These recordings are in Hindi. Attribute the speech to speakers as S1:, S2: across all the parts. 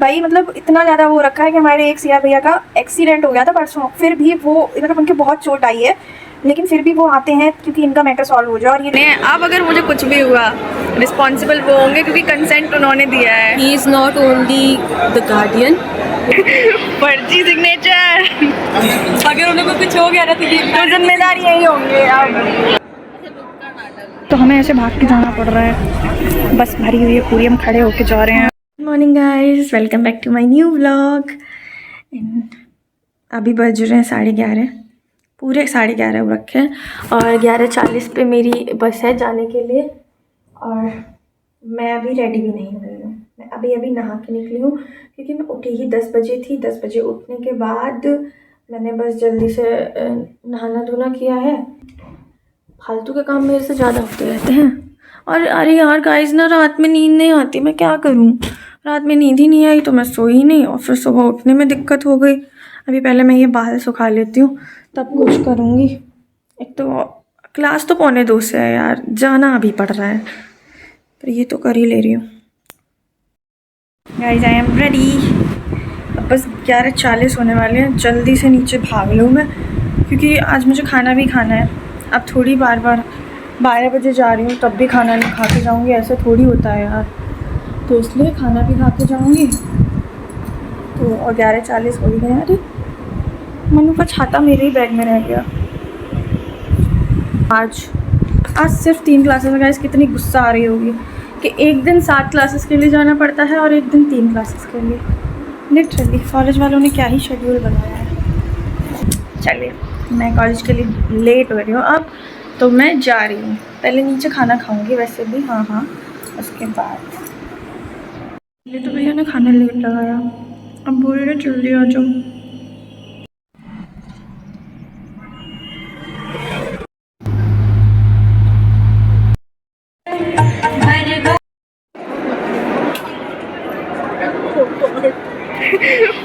S1: भाई मतलब इतना ज़्यादा वो रखा है कि हमारे एक सिया भैया का एक्सीडेंट हो गया था परसों, फिर भी वो मतलब उनके बहुत चोट आई है, लेकिन फिर भी वो आते हैं क्योंकि इनका मैटर सॉल्व हो जाए। और ये अब अगर मुझे कुछ भी हुआ रिस्पॉन्सिबल वो होंगे क्योंकि कंसेंट उन्होंने दिया है।
S2: He is not only the guardian,
S1: फर्जी सिग्नेचर।
S2: अगर उन्हें कुछ हो गया ना तो
S1: जिम्मेदार यही होंगे। अब तो हमें ऐसे भाग के जाना पड़ रहा है, बस भरी हुई है पूरी, हम खड़े होके जा रहे हैं। Good morning guys, welcome back to my new vlog. अभी बज रहे हैं 11:30, पूरे 11:30 हो रखे हैं और 11:40 पे मेरी बस है जाने के लिए। और मैं अभी रेडी भी नहीं हुई हूँ, मैं अभी अभी नहा के निकली हूँ क्योंकि मैं उठी ही 10 बजे थी। 10 बजे उठने के बाद मैंने बस जल्दी से नहाना धोना किया है। फालतू के काम मेरे से ज़्यादा होते रहते हैं। और अरे यार गाइस ना, रात में नींद नहीं आती, मैं क्या करूँ। रात में नींद ही नहीं आई तो मैं सोई नहीं और फिर सुबह उठने में दिक्कत हो गई। अभी पहले मैं ये बाल सुखा लेती हूँ तब कुछ करूँगी। एक तो क्लास तो 1:45 से है यार, जाना अभी पड़ रहा है, पर ये तो कर ही ले रही हूँ। Guys I am ready. अब बस 11:40 होने वाले हैं, जल्दी से नीचे भाग लूँ मैं क्योंकि आज मुझे खाना भी खाना है। अब थोड़ी बार 12 बजे जा रही हूँ तब भी खाना नहीं खा के जाऊँगी, ऐसे थोड़ी होता है यार। तो इसलिए खाना भी खा के जाऊँगी। तो और 11:40 हो ही गए। अरे मनु का छाता मेरे ही बैग में रह गया। आज सिर्फ 3 क्लासेस में। गाइस कितनी गुस्सा आ रही होगी कि एक दिन 7 क्लासेस के लिए जाना पड़ता है और एक दिन 3 क्लासेस के लिए। लिटरली कॉलेज वालों ने क्या ही शेड्यूल बनाया है। चलिए मैं कॉलेज के लिए लेट हो रही हूँ अब, तो मैं जा रही हूँ। पहले नीचे खाना खाऊंगी वैसे भी, हाँ, उसके बाद। ये तो भैया ने खाना लेट लगाया, अब बोल रहे जल्दी आ जाओ।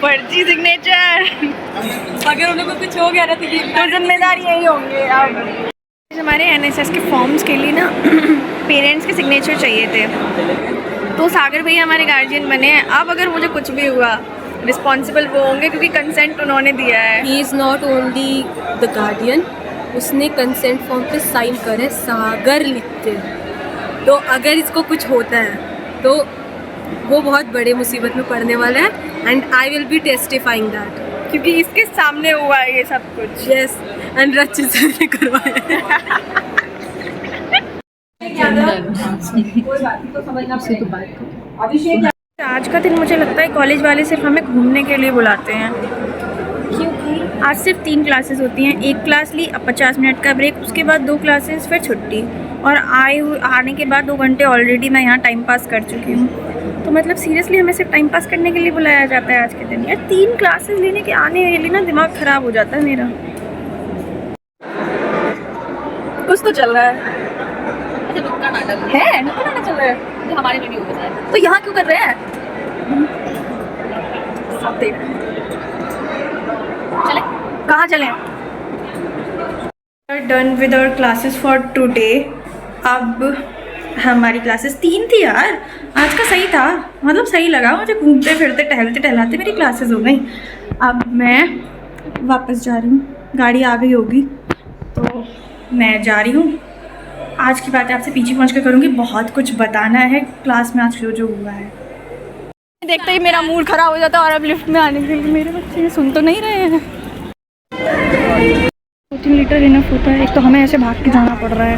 S1: फर्जी सिग्नेचर।
S2: अगर उन्हें कुछ हो गया ना तो
S1: जिम्मेदार यही होंगे। अब हमारे एनएसएस के फॉर्म्स के लिए ना पेरेंट्स के सिग्नेचर चाहिए थे, तो सागर भैया हमारे गार्जियन बने हैं। अब अगर मुझे कुछ भी हुआ रिस्पॉन्सिबल वो होंगे क्योंकि कंसेंट उन्होंने दिया है।
S2: He is not only the guardian, उसने कंसेंट फॉर्म पे साइन करे सागर लिखते हैं। तो अगर इसको कुछ होता है तो वो बहुत बड़े मुसीबत में पड़ने वाला है and I will be testifying that,
S1: क्योंकि इसके सामने हुआ है ये सब कुछ।
S2: यस, एंड रचित सर ने करवाया।
S1: आज का दिन मुझे लगता है कॉलेज वाले सिर्फ हमें घूमने के लिए बुलाते हैं, क्योंकि आज सिर्फ 3 क्लासेस होती हैं। एक क्लास ली, अब 50 मिनट का ब्रेक, उसके बाद 2 क्लासेस, फिर छुट्टी। और आने के बाद 2 घंटे ऑलरेडी मैं यहाँ टाइम पास कर चुकी हूँ। तो मतलब सीरियसली हमें सिर्फ टाइम पास करने के लिए बुलाया जाता है आज के दिन। यार 3 क्लासेस लेने के आने के लिए ना दिमाग ख़राब हो जाता है मेरा। कुछ तो चल रहा है।
S2: नुक्कड़ नाटक
S1: है, नुक्कड़ नाटक चल रहा है
S2: जो हमारे में भी होता है,
S1: तो यहाँ क्यों कर रहे हैं?
S2: चले
S1: कहाँ चलें? Done with our classes for today. अब हमारी क्लासेस 3 थी यार, आज का सही था, मतलब सही लगा मुझे। घूमते फिरते टहलते टहलाते मेरी क्लासेस हो गई। अब मैं वापस जा रही हूँ, गाड़ी आ गई होगी तो मैं जा रही हूँ। आज की बातें आपसे पीछे पहुँच कर करूँगी, बहुत कुछ बताना है क्लास में आज जो हुआ है। देखते ही मेरा मूड खराब हो जाता है। और अब लिफ्ट में आने के लिए मेरे बच्चे सुन तो नहीं रहे हैं। 2-3 लीटर इनफ होता है। एक तो हमें ऐसे भाग के जाना पड़ रहा है,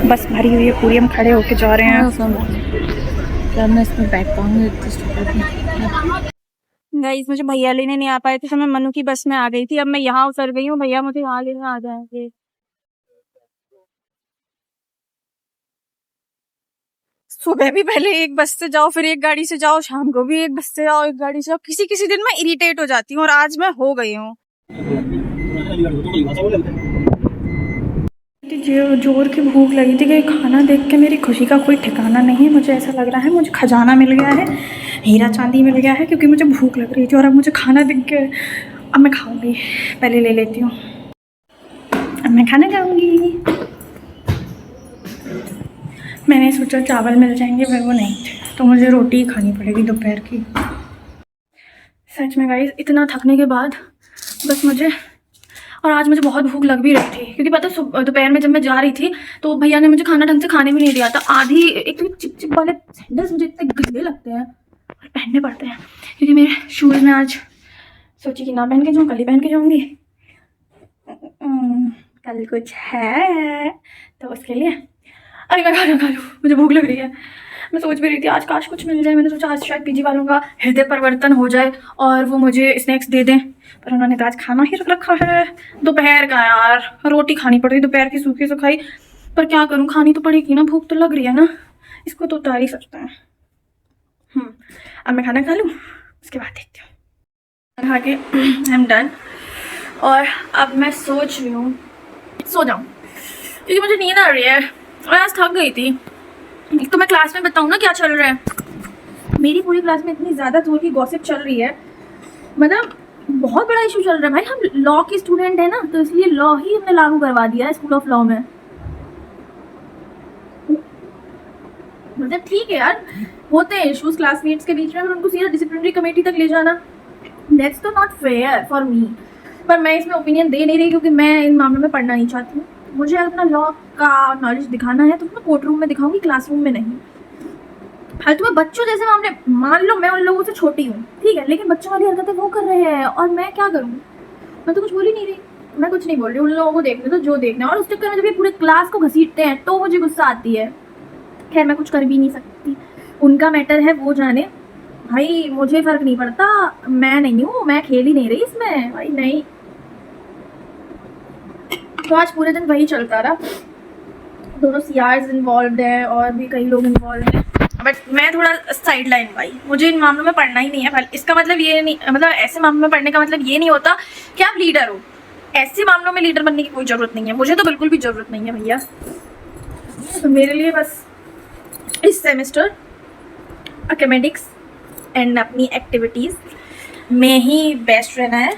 S1: बस भरी हुई है पूरी, हम खड़े होके जा रहे हैं।
S2: जब मैं इसमें बैठ पाऊंगी।
S1: गाइस मुझे भैया लेने नहीं आ पाए थे, तो मैं मनु की बस में आ गई थी। अब मैं यहाँ उतर गई हूँ, भैया मुझे यहाँ लेने आ जाएंगे। सुबह भी पहले एक बस से जाओ, फिर एक गाड़ी से जाओ, शाम को भी एक बस से जाओ, एक गाड़ी से जाओ। किसी किसी दिन मैं इरिटेट हो जाती हूँ और आज मैं हो गई हूँ। जोर की भूख लगी थी कि खाना देख के मेरी खुशी का कोई ठिकाना नहीं है। मुझे ऐसा लग रहा है मुझे खजाना मिल गया है, हीरा चांदी मिल गया है, क्योंकि मुझे भूख लग रही थी और अब मुझे खाना दिख गया। अब मैं खाऊंगी, पहले ले लेती हूँ। अब मैं खाना खाऊंगी। मैंने सोचा चावल मिल जाएंगे, पर वो नहीं थे, तो मुझे रोटी ही खानी पड़ेगी दोपहर की। सच में गाइस, इतना थकने के बाद बस मुझे, और आज मुझे बहुत भूख लग भी रही थी, क्योंकि पता है दोपहर में जब मैं जा रही थी तो भैया ने मुझे खाना ढंग से खाने भी नहीं दिया था। आधी एक तो चिप चिप वाले सैंडल्स मुझे इतने गंदे लगते हैं और पहनने पड़ते हैं, क्योंकि मेरे शूज़ में आज सोची कि ना पहन के जाऊँ, कल ही पहन के जाऊँगी। कल कुछ है तो उसके लिए अरे मैं खाना खा लूँ, मुझे भूख लग रही है। मैं सोच भी रही थी आज काश कुछ मिल जाए, मैंने सोचा आज शायद पीजी वालों का हृदय परिवर्तन हो जाए और वो मुझे स्नैक्स दे दें, पर उन्होंने तो आज खाना ही रख रखा है दोपहर का। यार रोटी खानी पड़ रही दोपहर की, सूखी सुखाई, पर क्या करूँ, खानी तो पड़ेगी ना, भूख तो लग रही है ना, इसको तो उतार ही सकते हैं। अब मैं खाना खा लूँ, उसके बाद देखती हूँ। खा के आई एम डन, और अब मैं सोच रही हूँ सो जाऊँ, क्योंकि मुझे नींद आ रही है और आज थक गई थी। एक तो मैं क्लास में बताऊँ ना क्या चल रहा है, मेरी पूरी क्लास में इतनी ज़्यादा जोर की गॉसिप चल रही है, मतलब बहुत बड़ा इशू चल रहा है भाई। हम लॉ के स्टूडेंट है ना, तो इसलिए लॉ ही हमने लागू करवा दिया है स्कूल ऑफ लॉ में। मतलब ठीक है यार, होते हैं इश्यूज क्लासमेट्स के बीच में, पर उनको सीधा डिसिप्लिनरी कमेटी तक ले जाना, दैट्स तो नॉट फेयर फॉर मी। पर मैं इसमें ओपिनियन दे नहीं रही, क्योंकि मैं इन मामलों में पढ़ना नहीं चाहती हूँ। मुझे अपना लॉ का नॉलेज दिखाना है तो मैं कोर्ट रूम में दिखाऊंगी, क्लासरूम में नहीं। फालतू में बच्चों जैसे मामले, मान लो मैं उन लोगों से छोटी हूँ, ठीक है, लेकिन बच्चों वाली हरकतें वो कर रहे हैं और मैं क्या करूँ? मैं तो कुछ बोल ही नहीं रही, मैं कुछ नहीं बोल रही, उन लोगों को देखने तो जो देखना है। और उस चक्कर में जब ये पूरे क्लास को घसीटते हैं तो मुझे गुस्सा आती है। खैर मैं कुछ कर भी नहीं सकती, उनका मैटर है, वो जाने भाई, मुझे फर्क नहीं पड़ता। मैं नहीं हूँ, मैं खेल ही नहीं रही इसमें भाई, नहीं। तो आज पूरे दिन वही चलता रहा, दोनों सीआर्स इन्वॉल्व हैं और भी कई लोग इन्वॉल्व हैं, बट मैं थोड़ा साइड लाइन भाई, मुझे इन मामलों में पढ़ना ही नहीं है। इसका मतलब ये नहीं, मतलब ऐसे मामलों में पढ़ने का मतलब ये नहीं होता कि आप लीडर हो। ऐसे मामलों में लीडर बनने की कोई ज़रूरत नहीं है, मुझे तो बिल्कुल भी ज़रूरत नहीं है भैया। तो मेरे लिए बस इस सेमेस्टर एकेडमिक्स एंड अपनी एक्टिविटीज़ में ही बेस्ट रहना है,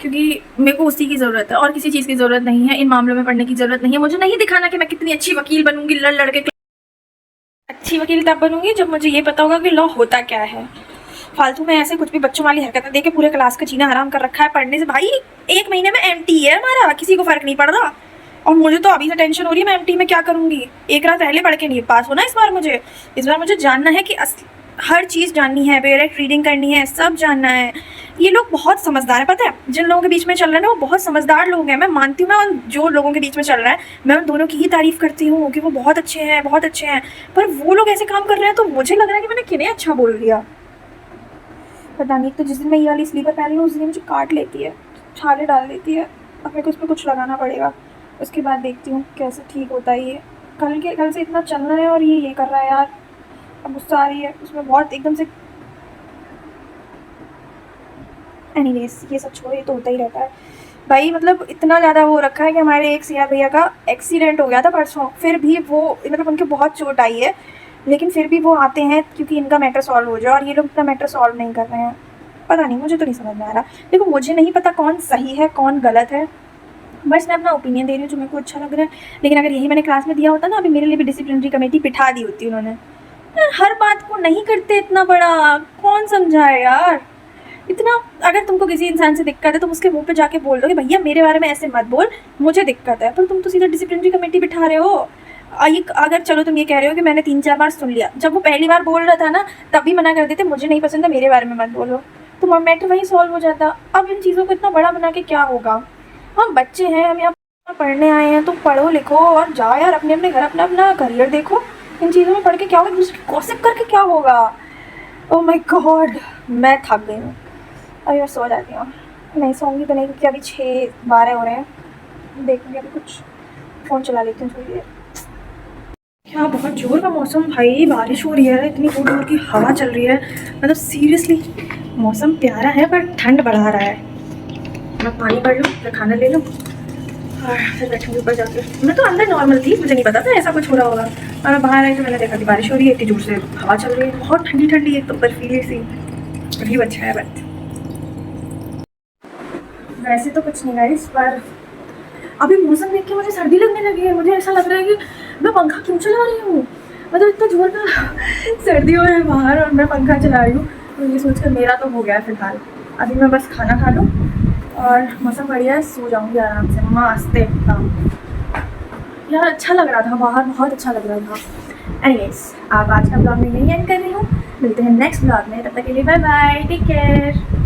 S1: क्योंकि मेरे को उसी की ज़रूरत है और किसी चीज़ की ज़रूरत नहीं है। इन मामलों में पढ़ने की ज़रूरत नहीं है। मुझे नहीं दिखाना कि मैं कितनी अच्छी वकील बनूंगी, लड़ लड़ के। अच्छी वकील तब बनूंगी जब मुझे ये पता होगा कि लॉ होता क्या है। फालतू में ऐसे कुछ भी बच्चों वाली हरकतें देके पूरे क्लास का जीना हराम कर रखा है पढ़ने से। भाई 1 महीने में MT है हमारा, किसी को फ़र्क नहीं पड़ रहा, और मुझे तो अभी से टेंशन हो रही है मैं MT में क्या करूँगी। एक रात पहले पढ़ के नहीं पास होना इस बार मुझे जानना है कि हर चीज़ जाननी है, डायरेक्ट रीडिंग करनी है, सब जानना है। ये लोग बहुत समझदार हैं, पता है, जिन लोगों के बीच में चल रहे हैं ना वो बहुत समझदार लोग हैं। मैं मानती हूँ, मैं उन जो लोगों के बीच में चल रहा है मैं उन दोनों की ही तारीफ़ करती हूँ कि वो बहुत अच्छे हैं, बहुत अच्छे हैं। पर वो लोग ऐसे काम कर रहे हैं तो मुझे लग रहा है कि मैंने किन्हें अच्छा बोल दिया पता नहीं। तो जिस दिन मैं ये वाली स्लीपर पहन रही हूँ उस दिन मुझे काट लेती है, छाले डाल देती है। अब मेरे को उस पर कुछ लगाना पड़ेगा, उसके बाद देखती हूँ कैसे ठीक होता है। ये कल से इतना चल रहा है और ये कर रहा है यार, अब गुस्सा आ रही है उसमें बहुत एकदम से। एनीवेज ये सब छोड़ो, ये तो होता ही रहता है भाई। मतलब इतना ज़्यादा वो रखा है कि हमारे एक सिया भैया का एक्सीडेंट हो गया था परसों, फिर भी वो मतलब उनके बहुत चोट आई है, लेकिन फिर भी वो आते हैं क्योंकि इनका मैटर सॉल्व हो जाए, और ये लोग इतना मैटर सॉल्व नहीं कर रहे हैं। पता नहीं, मुझे तो नहीं समझ में आ रहा। देखो मुझे नहीं पता कौन सही है कौन गलत है, बस मैं अपना ओपिनियन दे रही हूँ जो मेरे को अच्छा लग रहा है। लेकिन अगर यही मैंने क्लास में दिया होता ना, अभी मेरे लिए भी डिसिप्लिनरी कमेटी बिठा दी होती उन्होंने। हर बात को नहीं करते इतना बड़ा, कौन समझाए यार इतना। अगर तुमको किसी इंसान से दिक्कत है तुम उसके मुंह पे जाके बोल दो कि भैया मेरे बारे में ऐसे मत बोल, मुझे दिक्कत है, पर तुम तो सीधा डिसिप्लिनरी कमेटी बिठा रहे हो। अगर चलो तुम ये कह रहे हो कि मैंने 3-4 बार सुन लिया, जब वो पहली बार बोल रहा था ना तब भी मना कर देते, मुझे नहीं पसंद है मेरे बारे में मत बोलो, तो मैटर वहीं सॉल्व हो जाता। अब इन चीज़ों को इतना बड़ा बना के क्या होगा। हम बच्चे हैं, हम यहाँ पढ़ने आए हैं, तो पढ़ो लिखो और जाओ यार अपने अपने घर, अपना अपना करियर देखो। इन चीज़ों में पढ़ के क्या होगा, दूसरी गॉसिप करके क्या होगा। ओह माय गॉड, मैं थक गई हूँ, अब यार सो जाती हूँ। नहीं सोऊंगी तो नहीं, क्योंकि अभी 6:12 हो रहे हैं, देखूँगी अभी कुछ, फ़ोन चला लेती हूँ थोड़ी देर। क्या बहुत जोर का मौसम भाई, बारिश हो रही है, इतनी जोर की हवा चल रही है, मतलब सीरियसली मौसम प्यारा है पर ठंड बढ़ा रहा है। मैं पानी पड़ लूँ, फिर खाना ले लूँ और फिर बैठूँगी ऊपर जाके। मैं तो अंदर नॉर्मल थी, मुझे नहीं पता था ऐसा कुछ हो रहा होगा, और मैं बाहर आई तो मैंने देखा कि बारिश हो रही है, इतनी जोर से हवा चल रही है, बहुत ठंडी ठंडी, एक तो बर्फीली सी, अभी अच्छा है। बट वैसे तो कुछ नहीं गाइस, पर अभी मौसम देख के मुझे सर्दी लगने लगी है। मुझे ऐसा लग रहा है कि मैं पंखा क्यों चला रही हूँ, मतलब इतना जोर का सर्दी हो रहा है बाहर और मैं पंखा चला रही हूँ। तो ये सोचकर मेरा तो हो गया है फ़िलहाल। अभी मैं बस खाना खा लूँ और मौसम बढ़िया है, सो जाऊँगी आराम से मस्त एकदम। यार अच्छा लग रहा था बाहर, बहुत अच्छा लग रहा था। एनीवेज, अब आज का ब्लॉग मैं यही एंड कर रही हूँ। मिलते हैं नेक्स्ट ब्लॉग में, तब तक के लिए बाय बाय, टेक केयर।